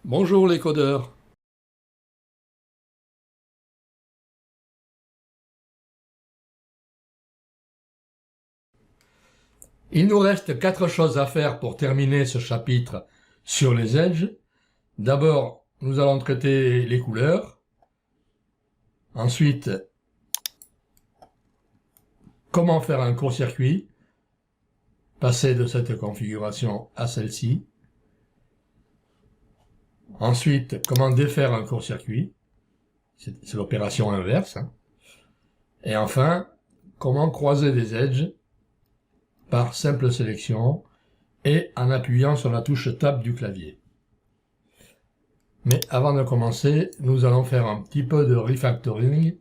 Bonjour les codeurs. Il nous reste 4 choses à faire pour terminer ce chapitre sur les edges. D'abord, nous allons traiter les couleurs. Ensuite, comment faire un court-circuit, passer de cette configuration à celle-ci. Ensuite, comment défaire un court-circuit, c'est l'opération inverse. Et enfin, comment croiser des edges par simple sélection et en appuyant sur la touche Tab du clavier. Mais avant de commencer, nous allons faire un petit peu de refactoring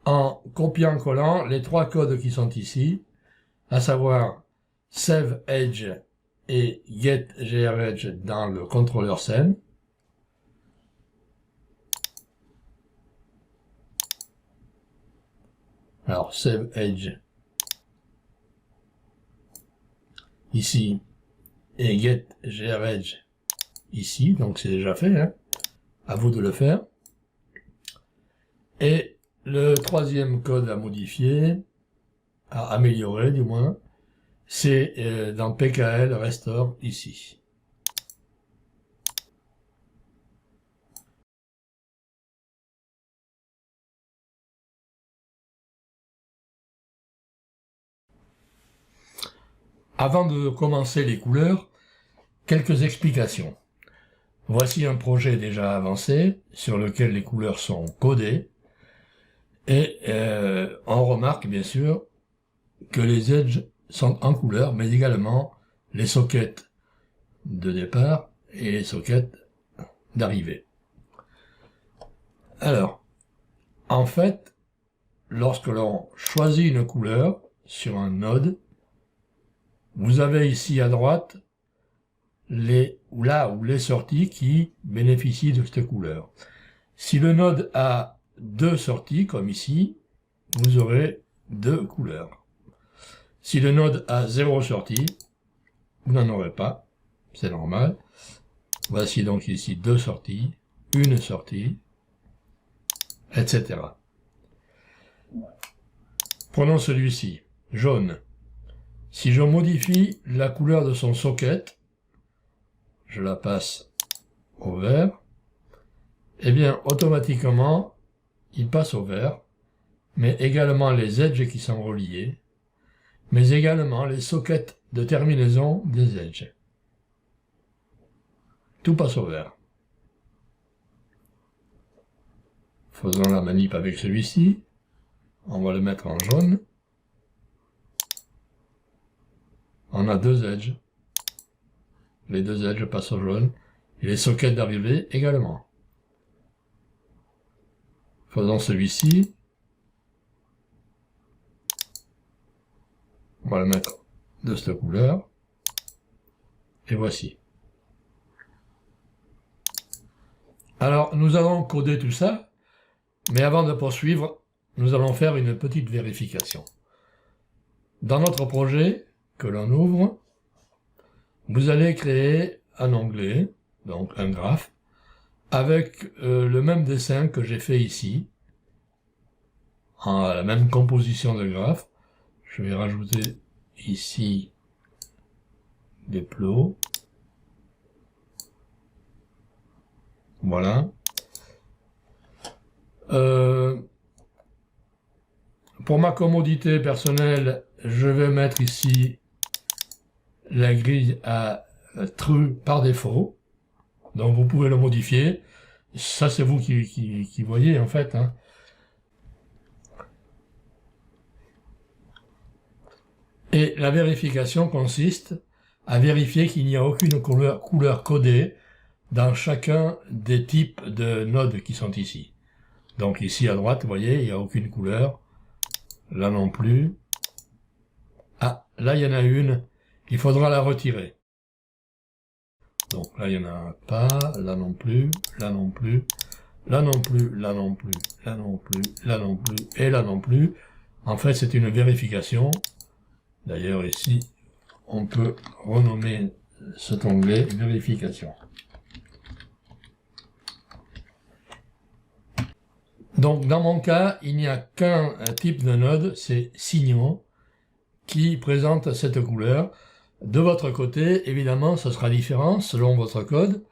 en copiant-collant les 3 codes qui sont ici, à savoir Save Edge et Get GREdge dans le contrôleur scène. Alors, Save Edge ici et Get GREdge ici, donc c'est déjà fait, hein. À vous de le faire. Et le 3e code à modifier, à améliorer du moins, c'est dans PKL Restore ici. Avant de commencer les couleurs, quelques explications. Voici un projet déjà avancé sur lequel les couleurs sont codées et on remarque bien sûr que les edges sont en couleur mais également les sockets de départ et les sockets d'arrivée. Alors, en fait, lorsque l'on choisit une couleur sur un node, vous avez ici à droite les sorties qui bénéficient de cette couleur. Si le node a 2 sorties, comme ici, vous aurez 2 couleurs. Si le node a 0 sortie, vous n'en aurez pas, c'est normal. Voici donc ici 2 sorties, une sortie, etc. Prenons celui-ci, jaune. Si je modifie la couleur de son socket, je la passe au vert, eh bien automatiquement il passe au vert, mais également les edges qui sont reliés, mais également les sockets de terminaison des edges. Tout passe au vert. Faisons la manip avec celui-ci. On va le mettre en jaune. On a 2 edges. Les 2 edges passent au jaune. Et les sockets d'arrivée également. Faisons celui-ci. On va le mettre de cette couleur. Et voici. Alors, nous allons coder tout ça. Mais avant de poursuivre, nous allons faire une petite vérification. Dans notre projet que l'on ouvre, vous allez créer un onglet, donc un graphe, avec le même dessin que j'ai fait ici, en la même composition de graphe. Je vais rajouter ici des plots. Voilà. Pour ma commodité personnelle, je vais mettre ici la grille à true par défaut. Donc vous pouvez le modifier. Ça c'est vous qui voyez en fait. Hein. Et la vérification consiste à vérifier qu'il n'y a aucune couleur codée dans chacun des types de nodes qui sont ici. Donc ici à droite, vous voyez, il n'y a aucune couleur. Là non plus. Ah, là il y en a une. Il faudra la retirer. Donc là il n'y en a pas. Là non plus. Là non plus. Là non plus. Là non plus. Là non plus. Là non plus. Et là non plus. En fait c'est une vérification. D'ailleurs ici on peut renommer cet onglet vérification. Donc dans mon cas, il n'y a qu'un type de node, c'est Signon, qui présente cette couleur. De votre côté, évidemment, ce sera différent selon votre code.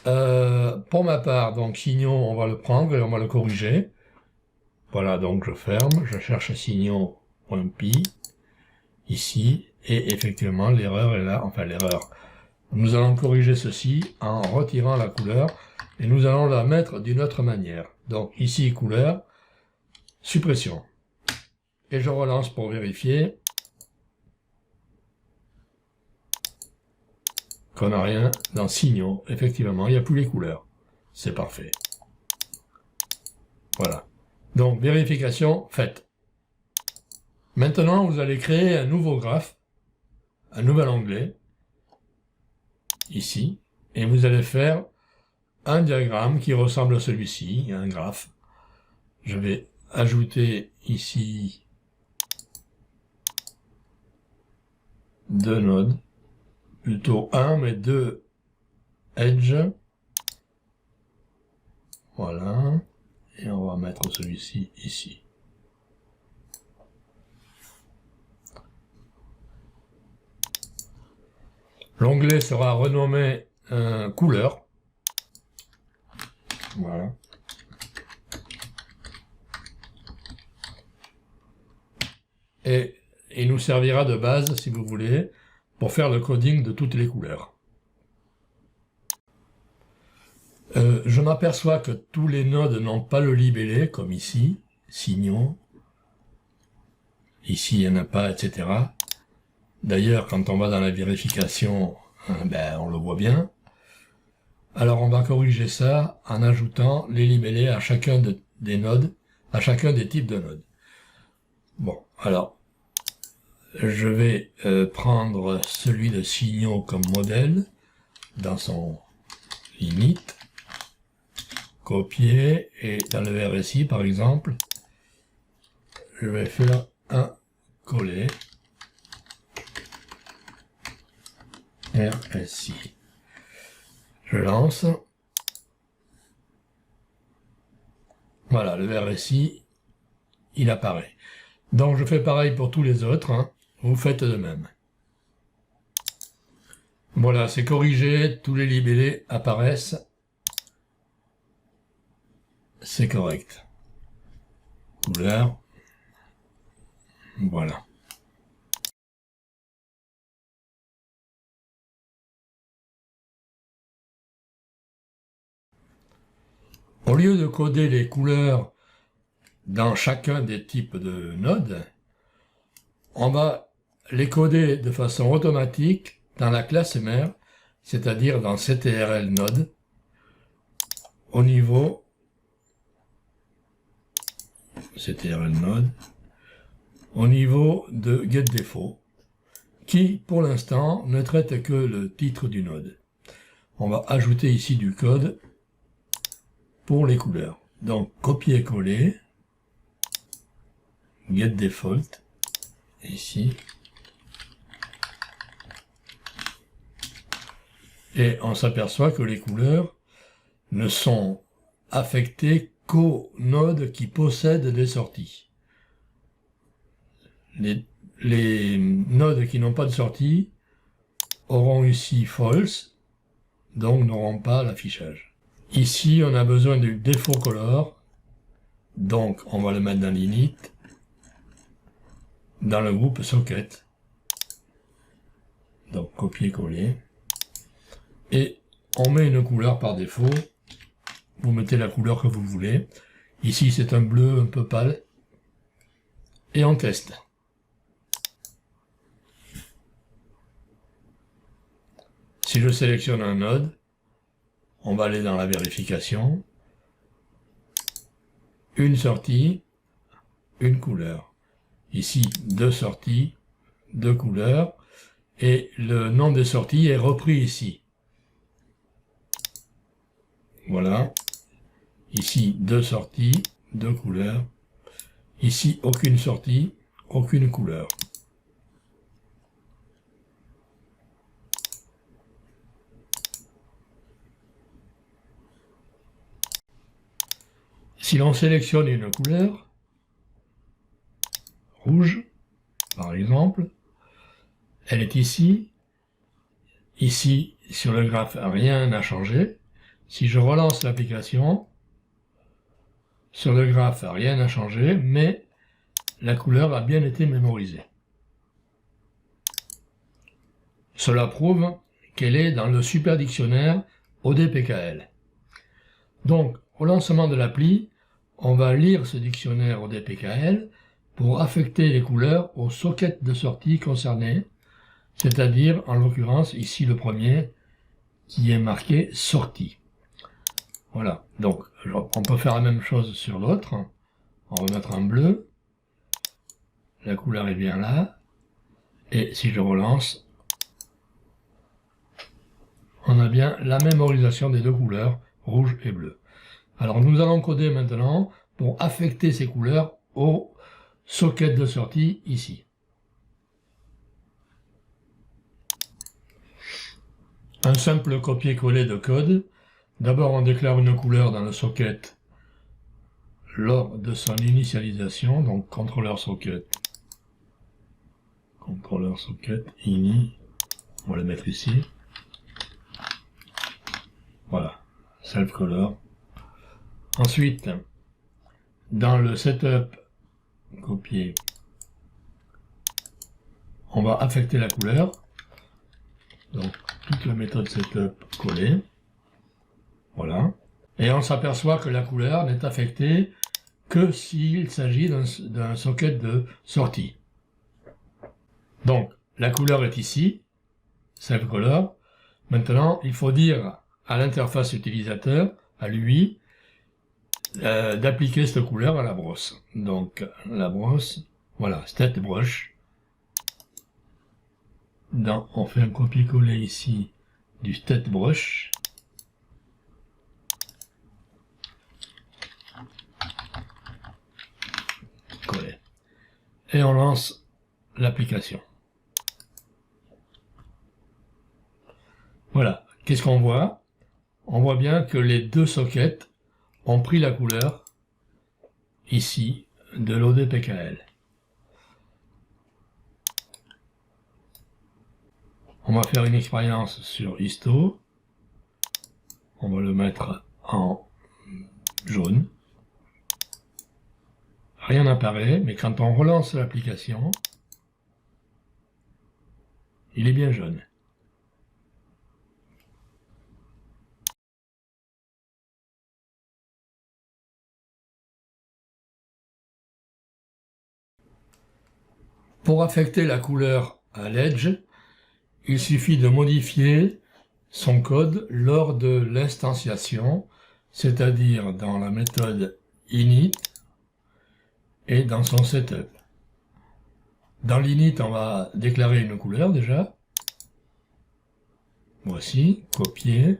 Pour ma part, donc Signon, on va le prendre et on va le corriger. Voilà, donc je ferme, je cherche Signon.py, ici, et effectivement l'erreur est là, enfin l'erreur. Nous allons corriger ceci en retirant la couleur, et nous allons la mettre d'une autre manière. Donc ici, couleur, suppression. Et je relance pour vérifier qu'on n'a rien dans Signon. Effectivement, il n'y a plus les couleurs. C'est parfait. Voilà. Donc, vérification faite. Maintenant, vous allez créer un nouveau graphe, un nouvel onglet, ici, et vous allez faire un diagramme qui ressemble à celui-ci, un graphe. Je vais ajouter ici 2 nodes, plutôt 1, mais 2 edge. Voilà. Et on va mettre celui-ci ici. L'onglet sera renommé couleur. Voilà. Et il nous servira de base, si vous voulez, pour faire le coding de toutes les couleurs. Je m'aperçois que tous les nodes n'ont pas le libellé, comme ici, Signon. Ici, il n'y en a pas, etc. D'ailleurs, quand on va dans la vérification, on le voit bien. Alors, on va corriger ça en ajoutant les libellés à chacun des nodes, à chacun des types de nodes. Bon, alors, je vais prendre celui de Signon comme modèle dans son init, copier, et dans le RSI, par exemple, je vais faire un coller RSI. Je lance. Voilà, le RSI, il apparaît. Donc je fais pareil pour tous les autres, hein. Vous faites de même. Voilà, c'est corrigé, tous les libellés apparaissent. C'est correct. Couleur. Voilà. Au lieu de coder les couleurs dans chacun des types de nodes, on va les coder de façon automatique dans la classe mère, c'est-à-dire dans CTRL node, au niveau CTRL node, au niveau de getDefault, qui pour l'instant ne traite que le titre du node. On va ajouter ici du code pour les couleurs. Donc copier-coller, getDefault, ici, et on s'aperçoit que les couleurs ne sont affectées qu'aux nodes qui possèdent des sorties. Les nodes qui n'ont pas de sortie auront ici false, donc n'auront pas l'affichage. Ici, on a besoin du default color, donc on va le mettre dans l'init, dans le groupe socket. Donc copier-coller. Et on met une couleur par défaut. Vous mettez la couleur que vous voulez. Ici, c'est un bleu un peu pâle. Et on teste. Si je sélectionne un node, on va aller dans la vérification. Une sortie, une couleur. Ici, 2 sorties, 2 couleurs. Et le nom des sorties est repris ici. Voilà. Ici, 2 sorties, 2 couleurs. Ici, aucune sortie, aucune couleur. Si l'on sélectionne une couleur, rouge, par exemple, elle est ici. Ici, sur le graphe, rien n'a changé. Si je relance l'application, sur le graphe, rien n'a changé, mais la couleur a bien été mémorisée. Cela prouve qu'elle est dans le super dictionnaire ODPKL. Donc, au lancement de l'appli, on va lire ce dictionnaire ODPKL pour affecter les couleurs au socket de sortie concerné, c'est-à-dire, en l'occurrence, ici le premier, qui est marqué sortie. Voilà, donc on peut faire la même chose sur l'autre. On va mettre en bleu. La couleur est bien là. Et si je relance, on a bien la mémorisation des deux couleurs, rouge et bleu. Alors nous allons coder maintenant pour affecter ces couleurs au socket de sortie ici. Un simple copier-coller de code. D'abord on déclare une couleur dans le socket lors de son initialisation, donc contrôleur socket ini, on va le mettre ici. Voilà, self color. Ensuite, dans le setup copier, on va affecter la couleur. Donc toute la méthode setup coller. Voilà. Et on s'aperçoit que la couleur n'est affectée que s'il s'agit d'un socket de sortie. Donc la couleur est ici, self color. Maintenant, il faut dire à l'interface utilisateur, à lui, d'appliquer cette couleur à la brosse. Donc la brosse, voilà, state brush. On fait un copier-coller ici du state brush. Coller. Et on lance l'application. Voilà. Qu'est-ce qu'on voit? On voit bien que les deux sockets ont pris la couleur ici de l'ODPKL. On va faire une expérience sur histo. On va le mettre en jaune. Rien n'apparaît, mais quand on relance l'application, il est bien jaune. Pour affecter la couleur à l'edge, il suffit de modifier son code lors de l'instanciation, c'est-à-dire dans la méthode init et dans son setup. Dans l'init, on va déclarer une couleur déjà. Voici, copier.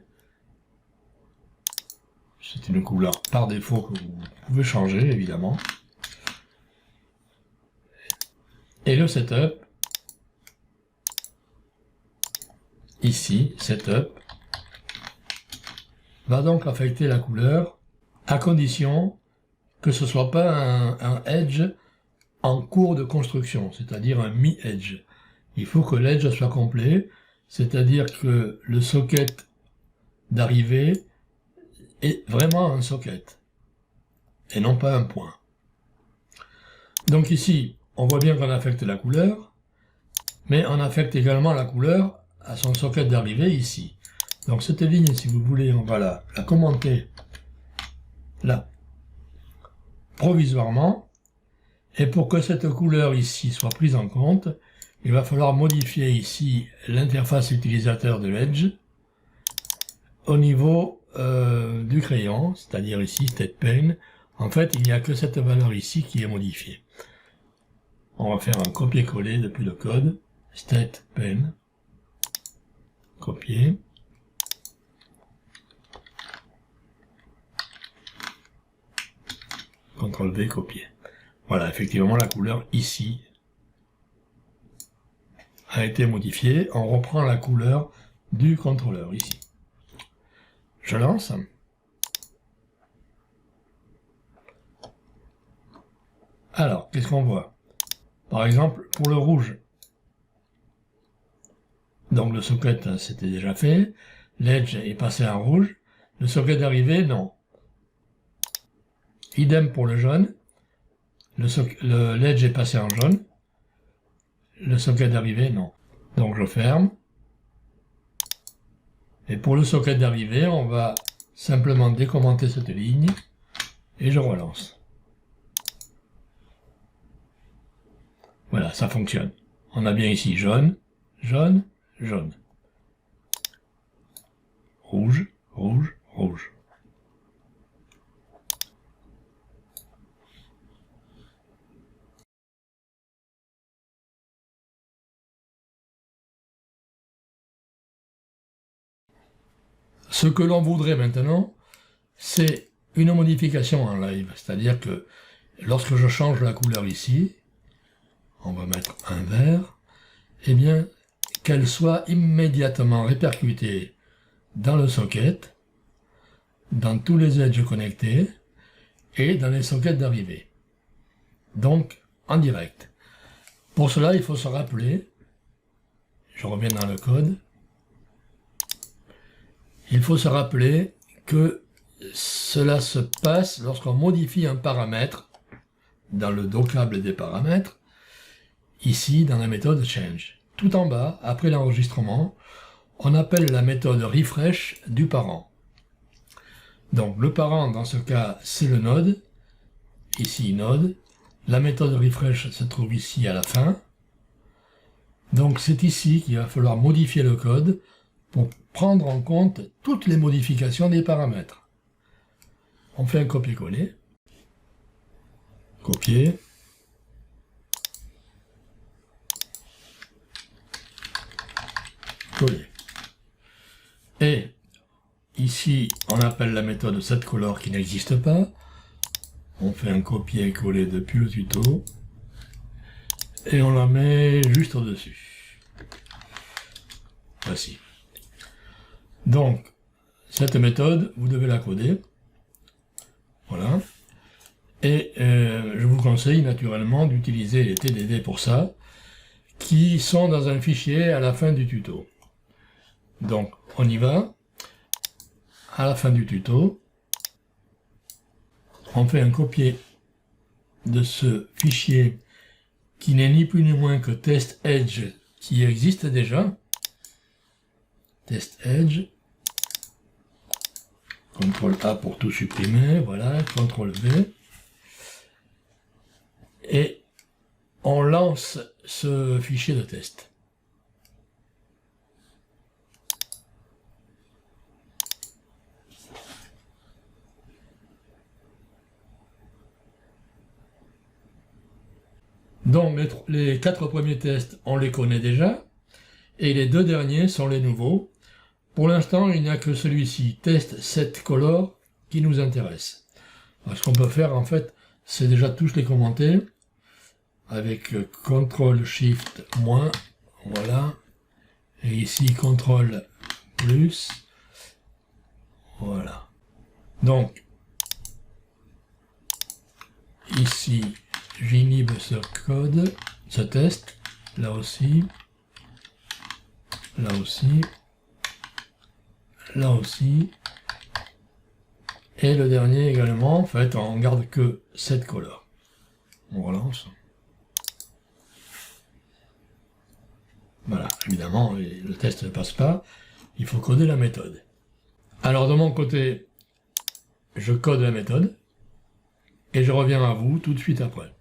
C'est une couleur par défaut que vous pouvez changer, évidemment. Et le setup, ici, setup, va donc affecter la couleur à condition que ce ne soit pas un edge en cours de construction, c'est-à-dire un mi-edge. Il faut que l'edge soit complet, c'est-à-dire que le socket d'arrivée est vraiment un socket, et non pas un point. Donc ici, on voit bien qu'on affecte la couleur, mais on affecte également la couleur à son socket d'arrivée ici. Donc cette ligne, si vous voulez, on va la commenter là, provisoirement. Et pour que cette couleur ici soit prise en compte, il va falloir modifier ici l'interface utilisateur de l'edge au niveau du crayon, c'est-à-dire ici state pane. En fait, il n'y a que cette valeur ici qui est modifiée. On va faire un copier-coller depuis le code, state pane, copier, CTRL-V, copier. Voilà, effectivement, la couleur ici a été modifiée. On reprend la couleur du contrôleur ici. Je lance. Alors, qu'est-ce qu'on voit? Par exemple, pour le rouge. Donc le socket, c'était déjà fait. L'edge est passé en rouge. Le socket d'arrivée, non. Idem pour le jaune. L'edge est passé en jaune. Le socket d'arrivée, non. Donc je ferme. Et pour le socket d'arrivée, on va simplement décommenter cette ligne. Et je relance. Voilà, ça fonctionne. On a bien ici jaune, jaune, jaune. Rouge, rouge, rouge. Ce que l'on voudrait maintenant, c'est une modification en live. C'est-à-dire que lorsque je change la couleur ici, on va mettre un vert, eh bien, qu'elle soit immédiatement répercutée dans le socket, dans tous les edges connectés, et dans les sockets d'arrivée. Donc, en direct. Pour cela, il faut se rappeler, je reviens dans le code, il faut se rappeler que cela se passe lorsqu'on modifie un paramètre dans le dockable des paramètres, ici dans la méthode change. Tout en bas, après l'enregistrement, on appelle la méthode refresh du parent. Donc le parent, dans ce cas, c'est le node, ici node. La méthode refresh se trouve ici à la fin. Donc c'est ici qu'il va falloir modifier le code pour prendre en compte toutes les modifications des paramètres. On fait un copier-coller. Copier. Coller. Et ici, on appelle la méthode setColor qui n'existe pas. On fait un copier-coller depuis le tuto. Et on la met juste au-dessus. Voici. Donc, cette méthode, vous devez la coder. Voilà. Et je vous conseille naturellement d'utiliser les TDD pour ça, qui sont dans un fichier à la fin du tuto. Donc, on y va. À la fin du tuto, on fait un copier de ce fichier qui n'est ni plus ni moins que test edge qui existe déjà. Test edge. CTRL A pour tout supprimer, voilà, CTRL V. Et on lance ce fichier de test. Donc les 4 premiers tests, on les connaît déjà, et les 2 derniers sont les nouveaux. Pour l'instant, il n'y a que celui-ci, test setColor, qui nous intéresse. Alors, ce qu'on peut faire, en fait, c'est déjà tous les commenter, avec CTRL-SHIFT-, voilà, et ici CTRL+, voilà. Donc, ici, j'inhibe ce code, ce test, là aussi, là aussi, là aussi, et le dernier également. En fait, on garde que setColor. On relance. Voilà, évidemment, le test ne passe pas, il faut coder la méthode. Alors de mon côté, je code la méthode, et je reviens à vous tout de suite après.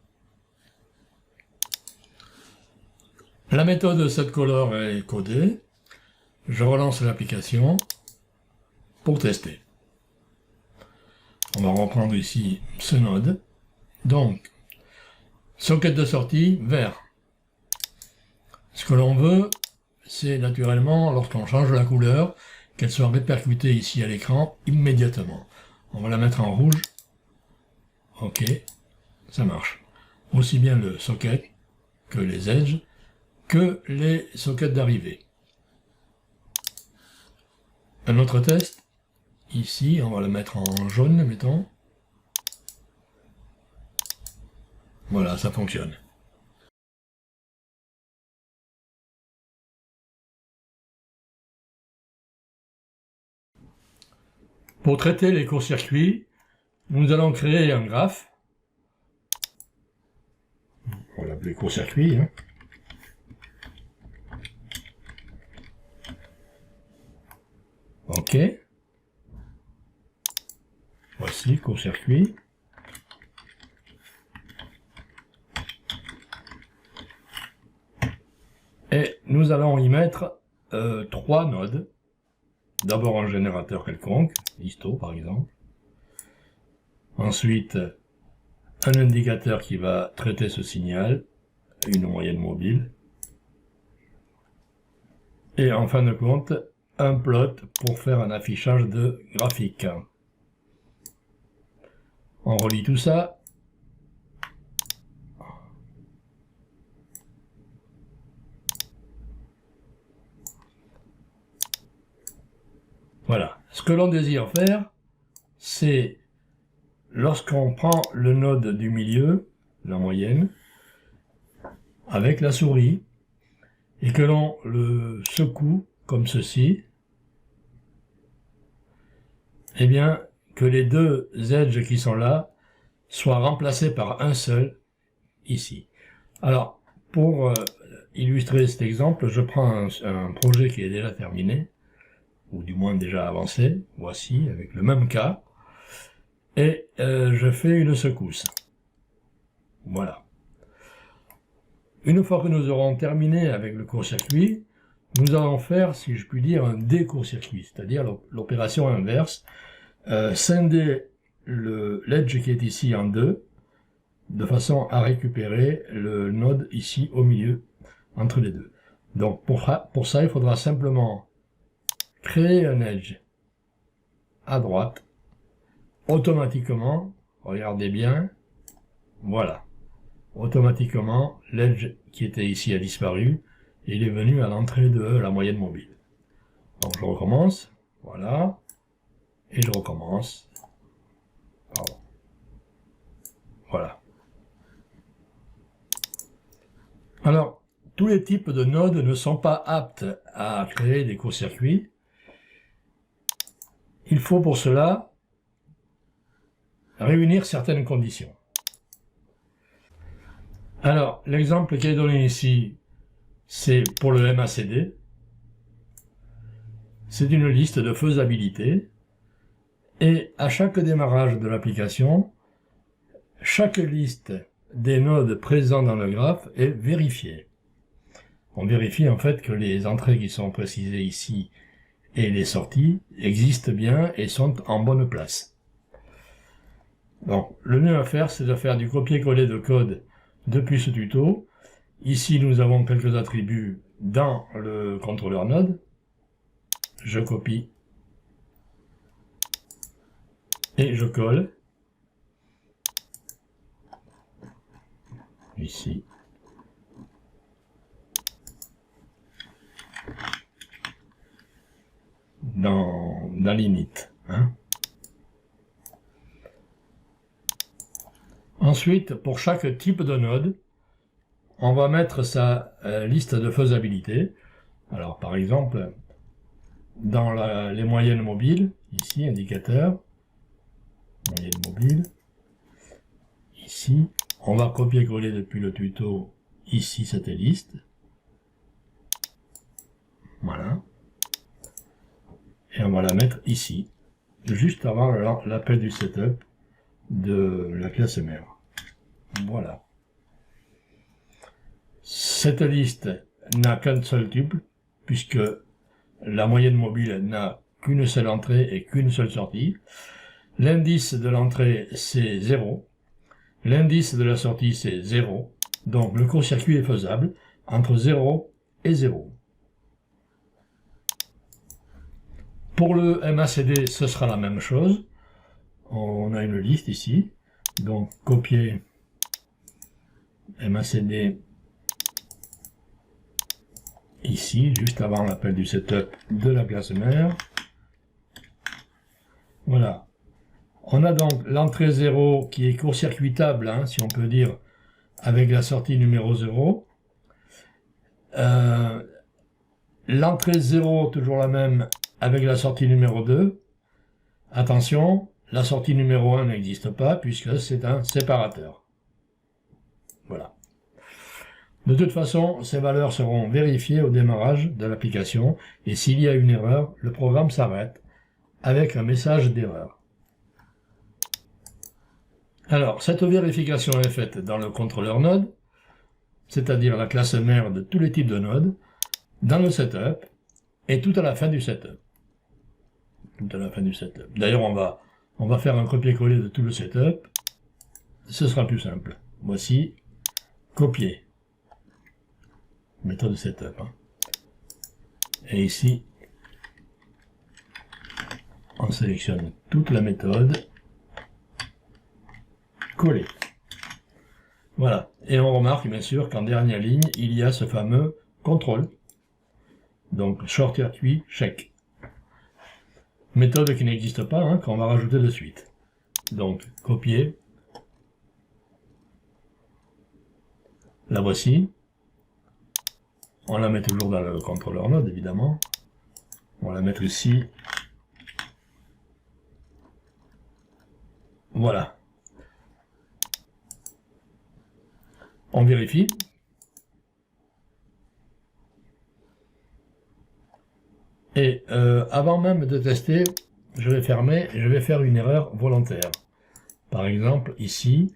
La méthode setColor est codée, je relance l'application pour tester. On va reprendre ici ce node. Donc, socket de sortie, vert. Ce que l'on veut, c'est naturellement, lorsqu'on change la couleur, qu'elle soit répercutée ici à l'écran immédiatement. On va la mettre en rouge. Ok, ça marche. Aussi bien le socket que les edges, que les sockets d'arrivée. Un autre test. Ici, on va le mettre en jaune, mettons. Voilà, ça fonctionne. Pour traiter les courts-circuits, nous allons créer un graphe. On va l'appeler court-circuit. Hein. OK. Voici court-circuit. Et nous allons y mettre 3 nodes. D'abord un générateur quelconque, histo par exemple. Ensuite, un indicateur qui va traiter ce signal, une moyenne mobile. Et en fin de compte, un plot pour faire un affichage de graphique. On relie tout ça. Voilà. Ce que l'on désire faire, c'est lorsqu'on prend le node du milieu, la moyenne, avec la souris, et que l'on le secoue comme ceci, eh bien, que les deux edges qui sont là soient remplacés par un seul ici. Alors, pour illustrer cet exemple, je prends un projet qui est déjà terminé, ou du moins déjà avancé, voici, avec le même cas, et je fais une secousse. Voilà. Une fois que nous aurons terminé avec le court-circuit, nous allons faire, si je puis dire, un décourt-circuit, c'est-à-dire l'opération inverse, scinder l'edge qui est ici en deux, de façon à récupérer le node ici au milieu, entre les deux. Donc pour ça, il faudra simplement créer un edge à droite, automatiquement, regardez bien, voilà, automatiquement, l'edge qui était ici a disparu, et il est venu à l'entrée de la moyenne mobile. Donc je recommence, voilà, et je recommence, pardon, voilà. Alors, tous les types de nodes ne sont pas aptes à créer des courts-circuits. Il faut pour cela réunir certaines conditions. Alors, l'exemple qui est donné ici, c'est pour le MACD. C'est une liste de faisabilité. Et à chaque démarrage de l'application, chaque liste des nodes présents dans le graphe est vérifiée. On vérifie en fait que les entrées qui sont précisées ici et les sorties existent bien et sont en bonne place. Donc, le mieux à faire, c'est de faire du copier-coller de code depuis ce tuto. Ici, nous avons quelques attributs dans le contrôleur node. Je copie et je colle. Ici. Dans l'init. Hein. Ensuite, pour chaque type de node, on va mettre sa liste de faisabilité. Alors, par exemple, dans les moyennes mobiles, ici, indicateur, moyenne mobile, ici, on va copier-coller depuis le tuto, ici, cette liste. Voilà. Et on va la mettre ici, juste avant l'appel du setup de la classe mère. Voilà. Cette liste n'a qu'un seul tuple, puisque la moyenne mobile n'a qu'une seule entrée et qu'une seule sortie. L'indice de l'entrée, c'est 0. L'indice de la sortie, c'est 0. Donc le court-circuit est faisable entre 0 et 0. Pour le MACD, ce sera la même chose. On a une liste ici. Donc copier MACD ici, juste avant l'appel du setup de la classe mère. Voilà. On a donc l'entrée 0 qui est court-circuitable, hein, si on peut dire, avec la sortie numéro 0. L'entrée 0, toujours la même, avec la sortie numéro 2. Attention, la sortie numéro 1 n'existe pas puisque c'est un séparateur. Voilà. De toute façon, ces valeurs seront vérifiées au démarrage de l'application et s'il y a une erreur, le programme s'arrête avec un message d'erreur. Alors, cette vérification est faite dans le contrôleur node, c'est-à-dire la classe mère de tous les types de nodes, dans le setup et tout à la fin du setup. D'ailleurs, on va faire un copier-coller de tout le setup. Ce sera plus simple. Voici, copier. Méthode setup. Et ici, on sélectionne toute la méthode. Coller. Voilà. Et on remarque bien sûr qu'en dernière ligne, il y a ce fameux contrôle. Donc, short circuit check. Méthode qui n'existe pas, qu'on va rajouter de suite. Donc, copier. La voici. On la met toujours dans le contrôleur node, évidemment. On va la mettre ici. Voilà. On vérifie. Et avant même de tester, je vais fermer et je vais faire une erreur volontaire. Par exemple, ici,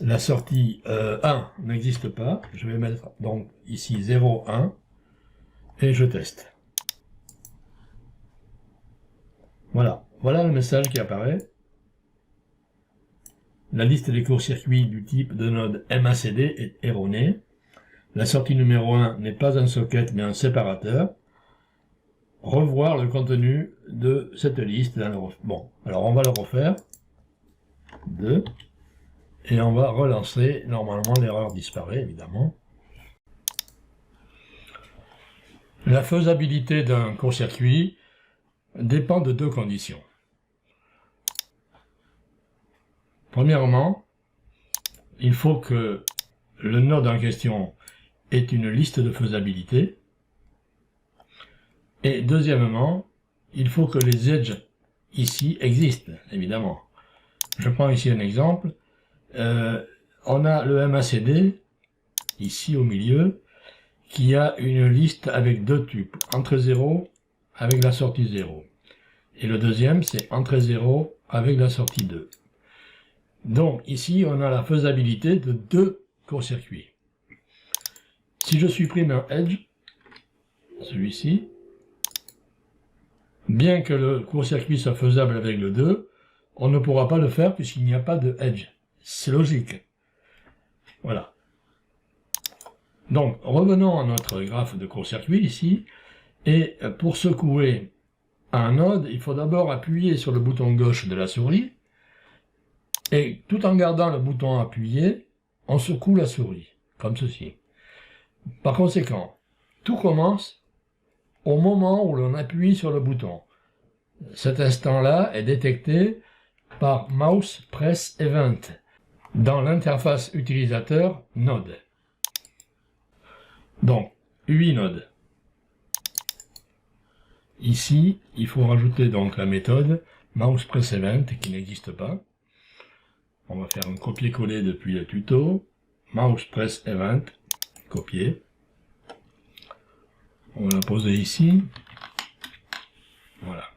la sortie 1 n'existe pas. Je vais mettre donc ici 0, 1 et je teste. Voilà. Voilà le message qui apparaît. La liste des courts-circuits du type de node MACD est erronée. La sortie numéro 1 n'est pas un socket mais un séparateur. Revoir le contenu de cette liste. Bon, alors on va le refaire. 2. Et on va relancer. Normalement, l'erreur disparaît, évidemment. La faisabilité d'un court-circuit dépend de deux conditions. Premièrement, il faut que le node en question ait une liste de faisabilité. Et deuxièmement, il faut que les edges ici existent, évidemment. Je prends ici un exemple. On a le MACD, ici au milieu, qui a une liste avec deux tubes. Entrée 0 avec la sortie 0. Et le deuxième, c'est entrée 0 avec la sortie 2. Donc ici, on a la faisabilité de deux courts-circuits. Si je supprime un edge, celui-ci, bien que le court-circuit soit faisable avec le 2, on ne pourra pas le faire puisqu'il n'y a pas de edge. C'est logique. Voilà. Donc, revenons à notre graphe de court-circuit ici. Et pour secouer un node, il faut d'abord appuyer sur le bouton gauche de la souris. Et tout en gardant le bouton appuyé, on secoue la souris, comme ceci. Par conséquent, tout commence au moment où l'on appuie sur le bouton. Cet instant-là est détecté par Mouse Press Event dans l'interface utilisateur Node. Donc, UI Node. Ici, il faut rajouter donc la méthode Mouse Press Event qui n'existe pas. On va faire un copier-coller depuis le tuto. Mouse Press Event, copier. On va la poser ici. Voilà.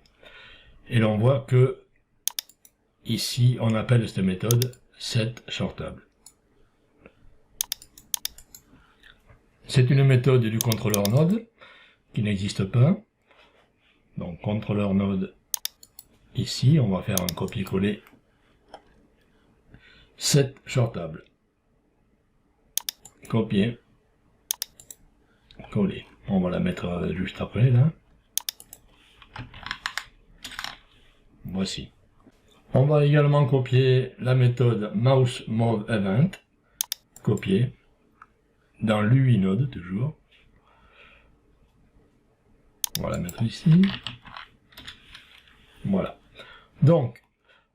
Et l'on voit que ici, on appelle cette méthode setShortable. C'est une méthode du contrôleur node qui n'existe pas. Donc, contrôleur node ici, on va faire un copier-coller setShortable. Copier, coller. On va la mettre juste après, là. Voici. On va également copier la méthode MouseMoveEvent. Copier. Dans l'UI Node, toujours. On va la mettre ici. Voilà. Donc,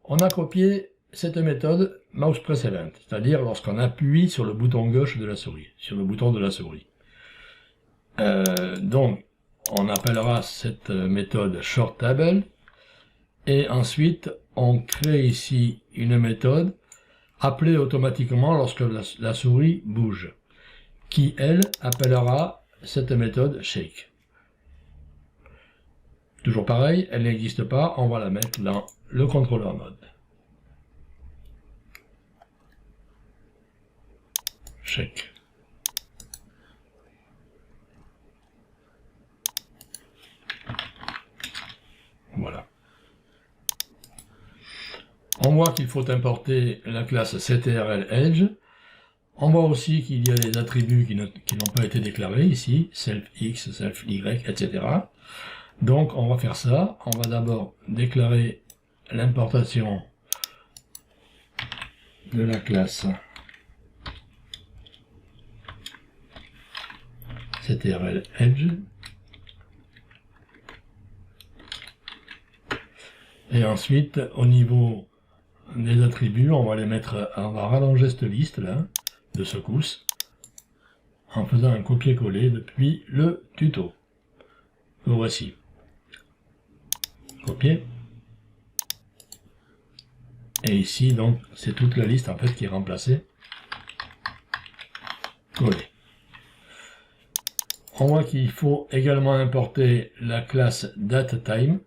on a copié cette méthode mouse press event, c'est-à-dire lorsqu'on appuie sur le bouton gauche de la souris, sur le bouton de la souris. Donc, on appellera cette méthode short table, et ensuite, on crée ici une méthode appelée automatiquement lorsque la souris bouge, qui, elle, appellera cette méthode shake. Toujours pareil, elle n'existe pas, on va la mettre dans le contrôleur node. Shake. Voilà. On voit qu'il faut importer la classe CTRL Edge. On voit aussi qu'il y a des attributs qui n'ont pas été déclarés ici, self X, self Y, etc. Donc on va faire ça. On va d'abord déclarer l'importation de la classe CTRL Edge. Et ensuite, au niveau des attributs, on va les mettre, on va rallonger cette liste là, de secousses, en faisant un copier-coller depuis le tuto. Le voici. Copier. Et ici, donc, c'est toute la liste en fait qui est remplacée. Coller. On voit qu'il faut également importer la classe DateTime,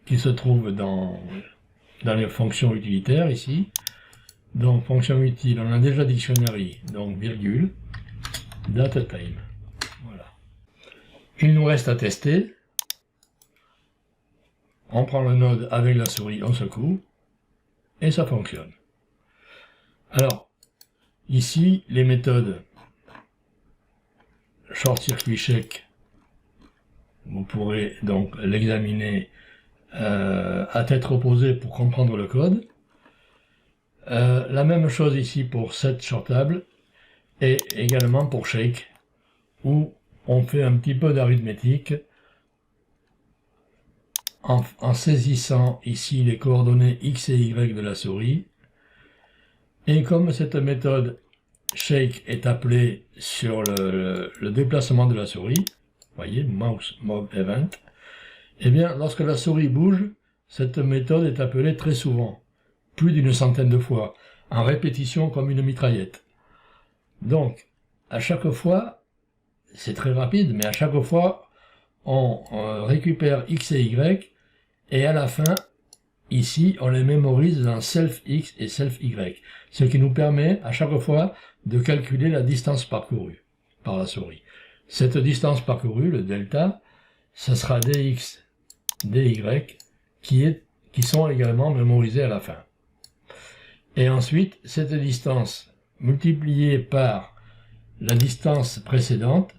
qui se trouve dans les fonctions utilitaires ici. Donc fonction utile, on a déjà dictionary, donc virgule, DateTime. Voilà. Il nous reste à tester. On prend le node avec la souris, on secoue, et ça fonctionne. Alors, ici, les méthodes short circuit shake, vous pourrez donc l'examiner à tête reposée pour comprendre le code. La même chose ici pour set shortable et également pour shake, où on fait un petit peu d'arithmétique en saisissant ici les coordonnées X et Y de la souris. Et comme cette méthode shake est appelée sur le déplacement de la souris, voyez, mouse move event, eh bien, lorsque la souris bouge, cette méthode est appelée très souvent, plus d'une centaine de fois, en répétition comme une mitraillette. Donc, à chaque fois, c'est très rapide, mais à chaque fois, on récupère X et Y, et à la fin, ici, on les mémorise dans self X et self Y, ce qui nous permet, à chaque fois, de calculer la distance parcourue par la souris. Cette distance parcourue, le delta, ça sera dx, dy, qui sont également mémorisés à la fin. Et ensuite, cette distance multipliée par la distance précédente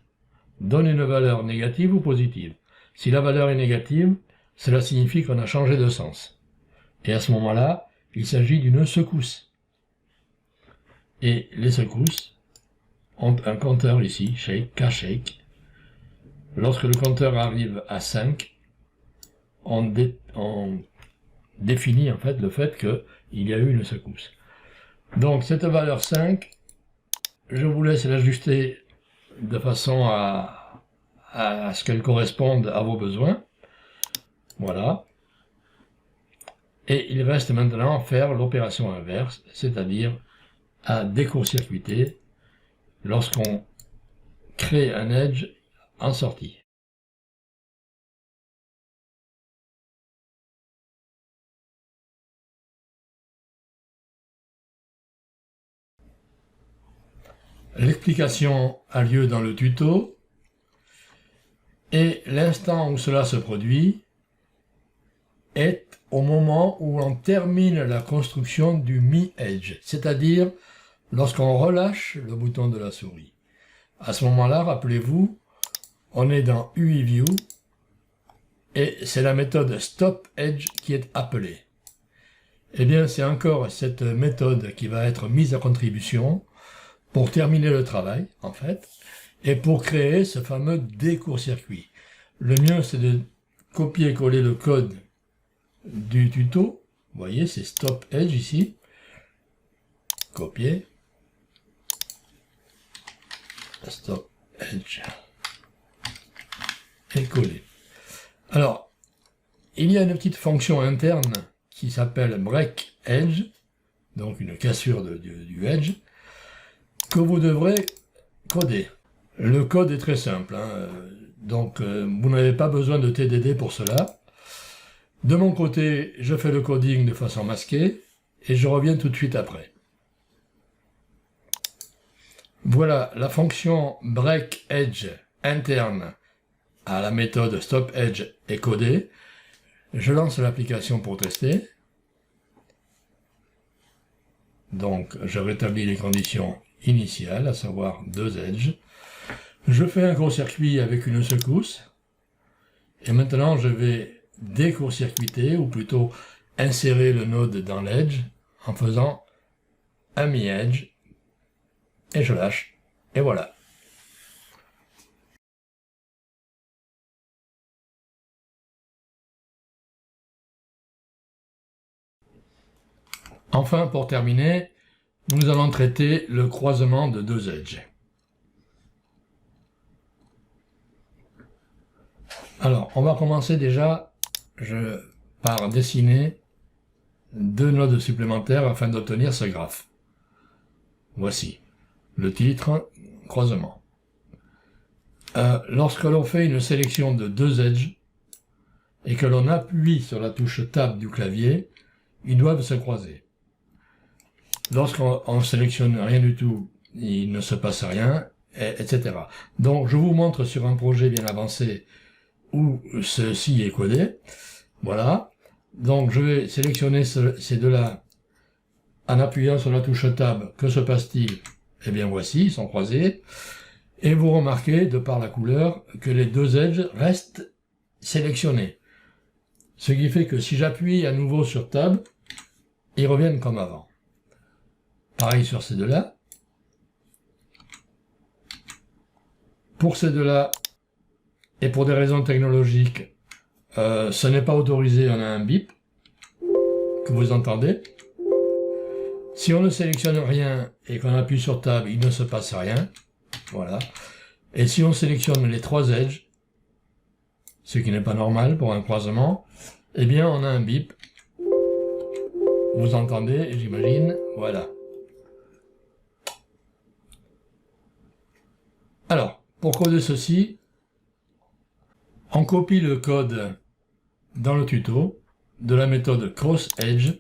donne une valeur négative ou positive. Si la valeur est négative, cela signifie qu'on a changé de sens. Et à ce moment-là, il s'agit d'une secousse. Et les secousses ont un compteur ici, shake, K-shake. Lorsque le compteur arrive à 5, on définit en fait le fait qu'il y a eu une secousse. Donc cette valeur 5, je vous laisse l'ajuster de façon à ce qu'elle corresponde à vos besoins. Voilà. Et il reste maintenant à faire l'opération inverse, c'est-à-dire à décourt-circuiter lorsqu'on crée un edge en sortie. L'explication a lieu dans le tuto, et l'instant où cela se produit est au moment où on termine la construction du mi-edge, c'est-à-dire lorsqu'on relâche le bouton de la souris. À ce moment-là, rappelez-vous, on est dans UIView, et c'est la méthode stopEdge qui est appelée. Eh bien, c'est encore cette méthode qui va être mise à contribution pour terminer le travail, en fait, et pour créer ce fameux décourt-circuit. Le mieux, c'est de copier-coller le code du tuto Vous voyez, c'est Stop Edge ici. Copier. Stop Edge. Et coller. Alors, il y a une petite fonction interne qui s'appelle Break Edge, donc une cassure du Edge, que vous devrez coder. Le code est très simple, hein, donc vous n'avez pas besoin de TDD pour cela. De mon côté, je fais le coding de façon masquée, et je reviens tout de suite après. Voilà, la fonction Break Edge interne à la méthode Stop Edge est codée. Je lance l'application pour tester. Donc, je rétablis les conditions initiales, à savoir 2 edges. Je fais un court-circuit avec une secousse. Et maintenant, je vais décourt-circuiter, ou plutôt insérer le node dans l'edge, en faisant un mi-edge. Et je lâche. Et voilà. Enfin, pour terminer, nous allons traiter le croisement de 2 edges. Alors, on va commencer déjà par dessiner 2 nodes supplémentaires afin d'obtenir ce graphe. Voici le titre, croisement. Lorsque l'on fait une sélection de 2 edges et que l'on appuie sur la touche Tab du clavier, ils doivent se croiser. Lorsqu'on sélectionne rien du tout, il ne se passe rien, etc. Donc, je vous montre sur un projet bien avancé où ceci est codé. Voilà. Donc, je vais sélectionner ces deux-là en appuyant sur la touche Tab. Que se passe-t-il? Eh bien, voici, ils sont croisés. Et vous remarquez, de par la couleur, que les 2 edges restent sélectionnés. Ce qui fait que si j'appuie à nouveau sur Tab, ils reviennent comme avant. Pareil sur ces deux-là. Pour ces deux-là, et pour des raisons technologiques, ce n'est pas autorisé, on a un bip que vous entendez. Si on ne sélectionne rien et qu'on appuie sur Tab, il ne se passe rien. Voilà. Et si on sélectionne les 3 edges, ce qui n'est pas normal pour un croisement, eh bien on a un bip. Vous entendez, j'imagine, voilà. Alors, pour coder ceci, on copie le code dans le tuto de la méthode CrossEdge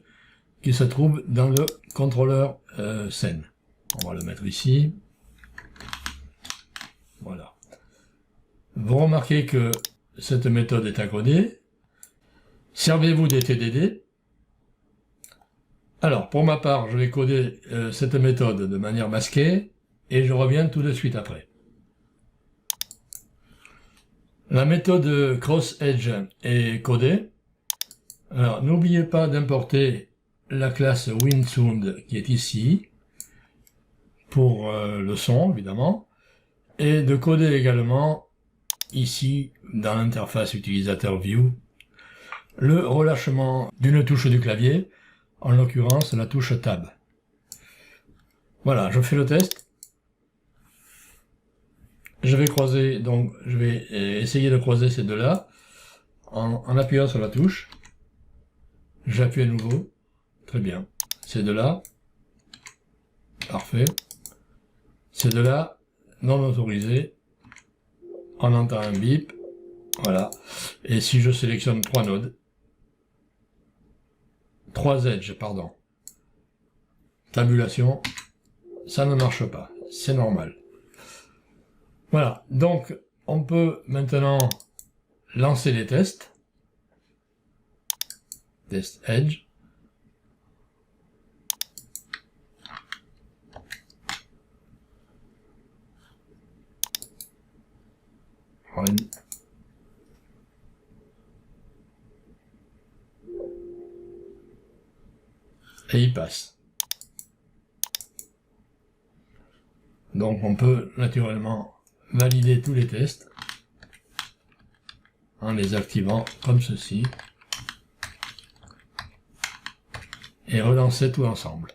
qui se trouve dans le contrôleur scène. On va le mettre ici. Voilà. Vous remarquez que cette méthode est à coder. Servez-vous des TDD. Alors, pour ma part, je vais coder cette méthode de manière masquée et je reviens tout de suite après. La méthode CrossEdge est codée. Alors, n'oubliez pas d'importer la classe WinSound qui est ici, pour le son, évidemment, et de coder également, ici, dans l'interface utilisateur View, le relâchement d'une touche du clavier, en l'occurrence la touche Tab. Voilà, je fais le test. Je vais croiser, donc je vais essayer de croiser ces deux-là en appuyant sur la touche. J'appuie à nouveau. Très bien. Ces deux-là. Parfait. Ces deux-là, non autorisés. On entend un bip. Voilà. Et si je sélectionne 3 nodes, 3 edges, pardon. Tabulation, ça ne marche pas. C'est normal. Voilà, donc on peut maintenant lancer les tests. Test Edge. Run. Et il passe. Donc on peut naturellement valider tous les tests en les activant comme ceci. et relancez tout ensemble.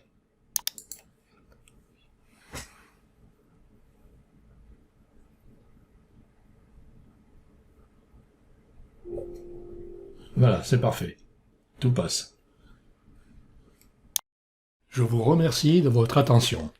Voilà, c'est parfait. Tout passe. Je vous remercie de votre attention.